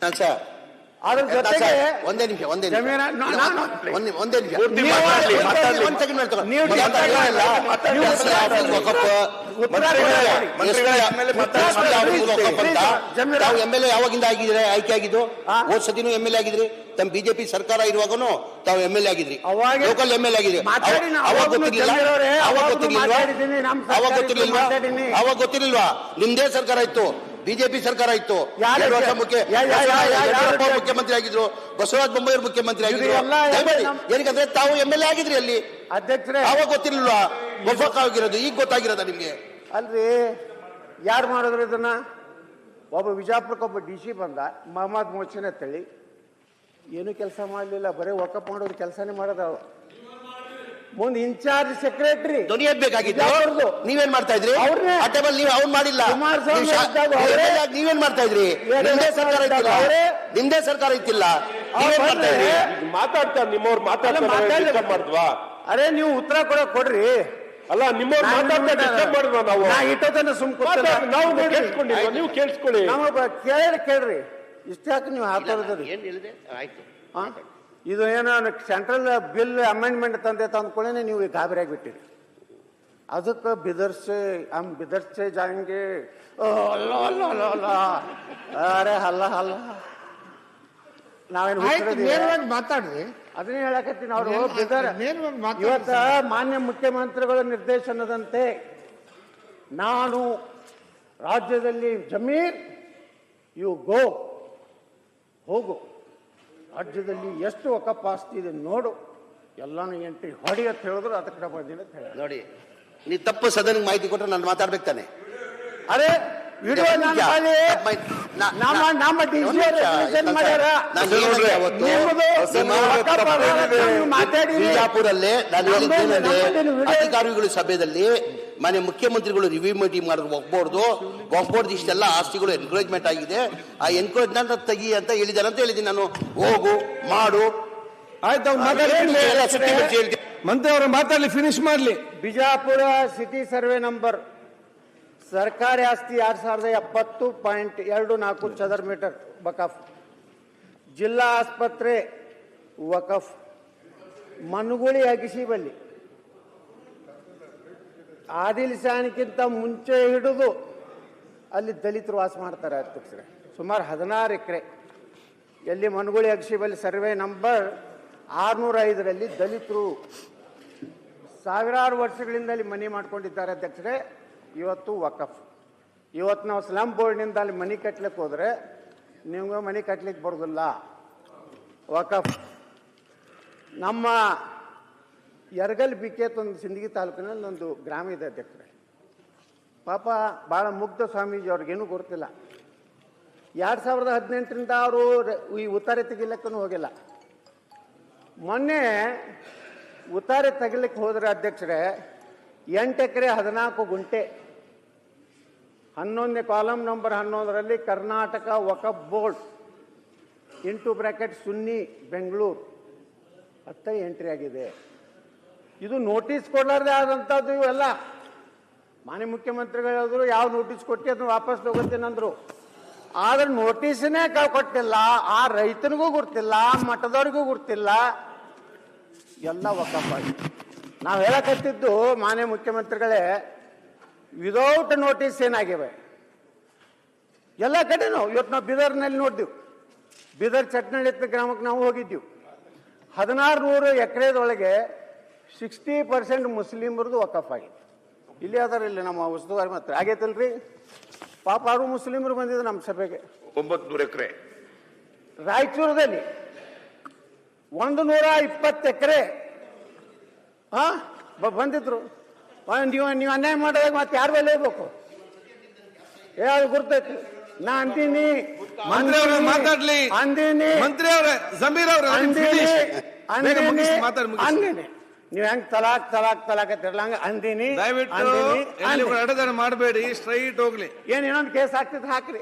Sir ಅದ್ರ ಜೊತೆಗೆ ಒಂದೇ ನಿಮಿಷ ಒಂದೇ ನಿಮಿಷ MLA ಯಾವಾಗಿಂದ ಆಗಿದ್ರೆ ಆಯ್ಕೆ ಆಗಿದ್ದು? ಹೋದ ಸತಿನೂ MLA ಆಗಿದ್ರಿ, ತಮ್ಮ ಬಿಜೆಪಿ ಸರ್ಕಾರ ಇರುವಾಗನು ತಾವು MLA ಆಗಿದ್ರಿ, ಲೋಕಲ್ MLA ಆಗಿದ್ರಿ. ಅವಾಗ ಗೊತ್ತಿರ್ಲಿಲ್ವಾ? ನಿಮ್ದೇ ಸರ್ಕಾರ ಇತ್ತು, ಬಿಜೆಪಿ ಸರ್ಕಾರ ಇತ್ತು. 2 ವರ್ಷ ಮುಖ್ಯಮಂತ್ರಿ ಆಗಿದ್ರು, ಬಸವರಾಜ ಬೊಮ್ಮಾಯಿ ಮುಖ್ಯಮಂತ್ರಿ ಆಗಿದ್ರು. ಏನಕ್ಕಂದ್ರೆ ತಾವು MLA ಆಗಿದ್ರಿ ಅಲ್ಲಿ, ಅಧ್ಯಕ್ಷರೇ. ಅವಾಗ ಗೊತ್ತಿರ್ಲಿಲ್ವಾ ಒಬ್ಬಕ್ಕ ಆಗಿರೋದು? ಈಗ ಗೊತ್ತಾಗಿರೋದ ನಿಮ್ಗೆ? ಅಲ್ರಿ, ಯಾರು ಮಾಡಿದ್ರು ಇದನ್ನ? ಒಬ್ಬ ವಿಜಾಪುರಕ್ಕೆ ಒಬ್ಬ DC ಬಂದ, ಮಹಮ್ಮದ್ ಮೋಚಿನ ತಳಿ, ಏನು ಕೆಲಸ ಮಾಡಲಿಲ್ಲ, ಬರೀ ವಕಫ್ ಮಾಡೋದು ಕೆಲಸನೇ ಮಾಡೋದು. ಮುಂದೆ ಇನ್ಚಾರ್ಜ್ ಸೆಕ್ರೆಟರಿ ಧ್ವನಿ ಬೇಕಾಗಿತ್ತು, ನೀವೇನ್ ಮಾಡ್ತಾ ಇದ್ರಿ? ಅವ್ನು ಮಾಡಿಲ್ಲ, ನೀವೇನ್ ಮಾಡ್ತಾ ಇದ್ರಿ? ನಿಮ್ದೇ ಸರ್ಕಾರ ಇತ್ತಿಲ್ಲ, ನಿಮ್ದೇ ಸರ್ಕಾರ ಇತ್ತಿಲ್ಲ, ಮಾತಾಡ್ತಾರೆ ನಿಮ್ಮವ್ರು ಮಾತಾಡ್ವಾ? ಅರೆ ನೀವು ಉತ್ತರ ಕೊಡ್ರಿ. ಅಲ್ಲ, ನಿಮ್ಮವ್ರು ಮಾತಾಡ್ತಾ ನಾವು ಇಟ್ಟೋದನ್ನ ನಾವು ಕೇಳಿಸ್ಕೊಂಡಿಲ್ಲ, ನೀವು ಕೇಳಿಸ್ಕೊಳ್ಳಿ. ಕೇಳ್ರಿ, ಇಷ್ಟಾಕ ನೀವು ಹಾಕೋದ್ರಿ. ಏನ್ ಹೇಳಿದೆ? ಆಯ್ತು, ಇದು ಏನೋ ಸೆಂಟ್ರಲ್ ಬಿಲ್ ಅಮೆಂಡ್ಮೆಂಟ್ ತಂದ್ಕೊಳ್ಳಿ ನೀವು ಗಾಬರಿ ಆಗಿಬಿಟ್ಟಿರಿ. ಅದಕ್ಕೆ ಬಿದರ್ಸೆ ಜಾಂಗೆ ಅಲ್ಲ ಅಲ್ಲ ಅಲ್ಲ ಅಲ್ಲ, ಅರೆ ಅಲ್ಲ ಅಲ್ಲ, ನಾವೇನು ಮಾತಾಡ್ರಿ. ಅದನ್ನೇ ಹೇಳಕತ್ತೀನಿ. ಅವರು ಇವತ್ತ ಮಾನ್ಯ ಮುಖ್ಯಮಂತ್ರಿಗಳ ನಿರ್ದೇಶನದಂತೆ ನಾನು ರಾಜ್ಯದಲ್ಲಿ ಜಮೀರ್ ಯು ಗೋ, ಹೋಗು, ರಾಜ್ಯದಲ್ಲಿ ಎಷ್ಟು ವಕಫ್ ಆಸ್ತಿ ಇದೆ ನೋಡು, ಎಲ್ಲಾನು ಎಂಟ್ರಿ ಹೊಡಿ ಅಂತ ಹೇಳಿದ್ರು ಅದಕ್ಕೆ ಬಂದಿಲ್ಲ ಅಂತ ಹೇಳಿ. ನೋಡಿ, ನೀವು ತಪ್ಪು ಸದನಿಗೆ ಮಾಹಿತಿ ಕೊಟ್ಟರೆ ನಾನು ಮಾತಾಡ್ಬೇಕು ತಾನೆ? ಅರೆ ವಿಡಿಯೋ ಬಿಜಾಪುರಲ್ಲೇ ನಾನು ಅಧಿಕಾರಿಗಳ ಸಭೆಯಲ್ಲಿ ಮನೆ ಮುಖ್ಯಮಂತ್ರಿಗಳು ರಿವ್ಯೂ ಮೀಟಿಂಗ್ ಮಾಡಿದ್ರು. ಒಗ್ಬೋರ್ದು ಇಷ್ಟೆಲ್ಲ ಆಸ್ತಿಗಳು ಎನ್ಕರೇಜ್ಮೆಂಟ್ ಆಗಿದೆ, ಆ ಎನ್ಕರೇಜ್ಮೆಂಟ್ ತೆಗಿ ಅಂತ ಹೇಳಿದಾರೆ ಅಂತ ಹೇಳಿದ್ದೀನಿ ನಾನು. ಹೋಗು, ಮಾಡು, ಆಯ್ತು. ಮಂತ್ರಿ ಅವರು ಮಾತಾಡ್ಲಿ, ಫಿನಿಶ್ ಮಾಡ್ಲಿ. ಬಿಜಾಪುರ ಸಿಟಿ ಸರ್ವೆ ನಂಬರ್ ಸರ್ಕಾರಿ ಆಸ್ತಿ 2070.24 ಚದರ ಮೀಟರ್ ವಕಫ್, ಜಿಲ್ಲಾ ಆಸ್ಪತ್ರೆ ವಕಫ್, ಮನುಗುಳಿ ಅಗಿಸಿಬಲ್ಲಿ ಆದಿಲ್ ಶಾನ್ಕಿಂತ ಮುಂಚೆ ಹಿಡಿದು ಅಲ್ಲಿ ದಲಿತರು ವಾಸ ಮಾಡ್ತಾರೆ ಅಧ್ಯಕ್ಷರೇ. ಸುಮಾರು 16 ಎಕರೆ ಎಲ್ಲಿ ಮನುಗುಳಿ ಅಗಿಸಿಬಲ್ಲಿ ಸರ್ವೆ ನಂಬರ್ 605ರಲ್ಲಿ ದಲಿತರು ಸಾವಿರಾರು ವರ್ಷಗಳಿಂದ ಅಲ್ಲಿ ಮನೆ ಮಾಡ್ಕೊಂಡಿದ್ದಾರೆ ಅಧ್ಯಕ್ಷರೇ. ಇವತ್ತು ವಕಫ್. ಇವತ್ತು ನಾವು ಸ್ಲಮ್ ಬೋರ್ಡ್ನಿಂದ ಅಲ್ಲಿ ಮನೆ ಕಟ್ಲಿಕ್ಕೆ ಹೋದರೆ ನಿಮ್ಗೆ ಮನೆ ಕಟ್ಲಿಕ್ಕೆ ಬರೋದಿಲ್ಲ, ವಕಫ್. ನಮ್ಮ ಯರಗಲ್ ಬಿಕೇತ್ ಒಂದು ಸಿಂದಗಿ ತಾಲೂಕಿನಲ್ಲಿ ಒಂದು ಗ್ರಾಮ ಇದೆ ಅಧ್ಯಕ್ಷರೇ. ಪಾಪ ಭಾಳ ಮುಗ್ಧ ಸ್ವಾಮೀಜಿ, ಅವ್ರಿಗೇನು ಗೊತ್ತಿಲ್ಲ. 2018ರಿಂದ ಅವರು ಈ ಉತ್ತಾರೆ ತೆಗಿಲಿಕ್ಕೂ ಹೋಗಿಲ್ಲ. ಮೊನ್ನೆ ಉತ್ತಾರೆ ತೆಗಿಲಿಕ್ಕೆ ಹೋದ್ರೆ ಅಧ್ಯಕ್ಷರೇ 8 ಎಕರೆ 14 ಗುಂಟೆ 11ನೇ ಕಾಲಮ್ ನಂಬರ್ 11ರಲ್ಲಿ ಕರ್ನಾಟಕ ವಕಫ್ ಬೋರ್ಡ್ () ಸುನ್ನಿ ಬೆಂಗಳೂರು ಅಂತ ಎಂಟ್ರಿ ಆಗಿದೆ. ಇದು ನೋಟಿಸ್ ಕೊಡಲಾರ್ದೆ ಆದಂಥದ್ದು. ಇವೆಲ್ಲ ಮಾನ್ಯ ಮುಖ್ಯಮಂತ್ರಿಗಳು ಹೇಳಿದ್ರು, ಯಾವ ನೋಟಿಸ್ ಕೊಟ್ಟು ಅದನ್ನು ವಾಪಸ್ ತಗೋತೀನಿ ಅಂದರು. ಆದ್ರೆ ನೋಟಿಸ್ನೇ ಕೊಟ್ಟಿಲ್ಲ, ಆ ರೈತನಿಗೂ ಗೊತ್ತಿಲ್ಲ, ಮಠದವ್ರಿಗೂ ಗೊತ್ತಿಲ್ಲ, ಎಲ್ಲ ವಕಫ್ ಆಗಿದೆ. ನಾವು ಹೇಳಕತ್ತಿದ್ದು ಮಾನ್ಯ ಮುಖ್ಯಮಂತ್ರಿಗಳೇ, ವಿದೌಟ್ ನೋಟಿಸ್ ಏನಾಗಿವೆ ಎಲ್ಲ ಕಡೆನೂ. ಇವತ್ತು ನಾವು ಬೀದರ್ನಲ್ಲಿ ನೋಡಿದ್ವಿ, ಬೀದರ್ ಚಟ್ನಳ್ಳಿ ಗ್ರಾಮಕ್ಕೆ ನಾವು ಹೋಗಿದ್ದೀವಿ. 1600 ಎಕರೆದೊಳಗೆ 60% ಮುಸ್ಲಿಮರದು ವಕಫ್ ಆಗಿದೆ. ಇಲ್ಲಿ ಅದಾರ, ಇಲ್ಲಿ ನಮ್ಮ ಉಸ್ತುವಾರಿ ಮಾತ್ರ ಆಗೈತಲ್ರಿ. ಪಾಪ ಅವರು ಮುಸ್ಲಿಮರು ಬಂದಿದ್ರು ನಮ್ಮ ಸಭೆಗೆ. 900 ಎಕರೆ ರಾಯಚೂರದಲ್ಲಿ 120 ಎಕರೆ ಬಂದಿದ್ರು. ನೀವು ಅನ್ಯಾಯ ಮಾಡಿದಾಗ ಮತ್ತೆ ಯಾರ ಮೇಲೆ ಇರ್ಬೇಕು? ಯಾರು ಗುರ್ತೈತಿ? ನಾ ಅಂತೀನಿ, ಮಂತ್ರಿ ಅವ್ರ ಮಾತಾಡ್ಲಿ, ಅಂದಿನಿ, ಮಂತ್ರಿ ಅವ್ರ ಜಮೀರ್ ಅವ್ರ ಅಂದಿನಿ. ನೀವ್ ಹೆಂಗ್ ತಲಾಕ್ ಹಂಗ ಅಂದಿನಿ. ದಯವಿಟ್ಟು ಮಾಡಬೇಡಿ, ಸ್ಟ್ರೈಟ್ ಹೋಗ್ಲಿ. ಇನ್ನೊಂದು ಕೇಸ್ ಆಗ್ತಿದ್ ಹಾಕ್ರಿ.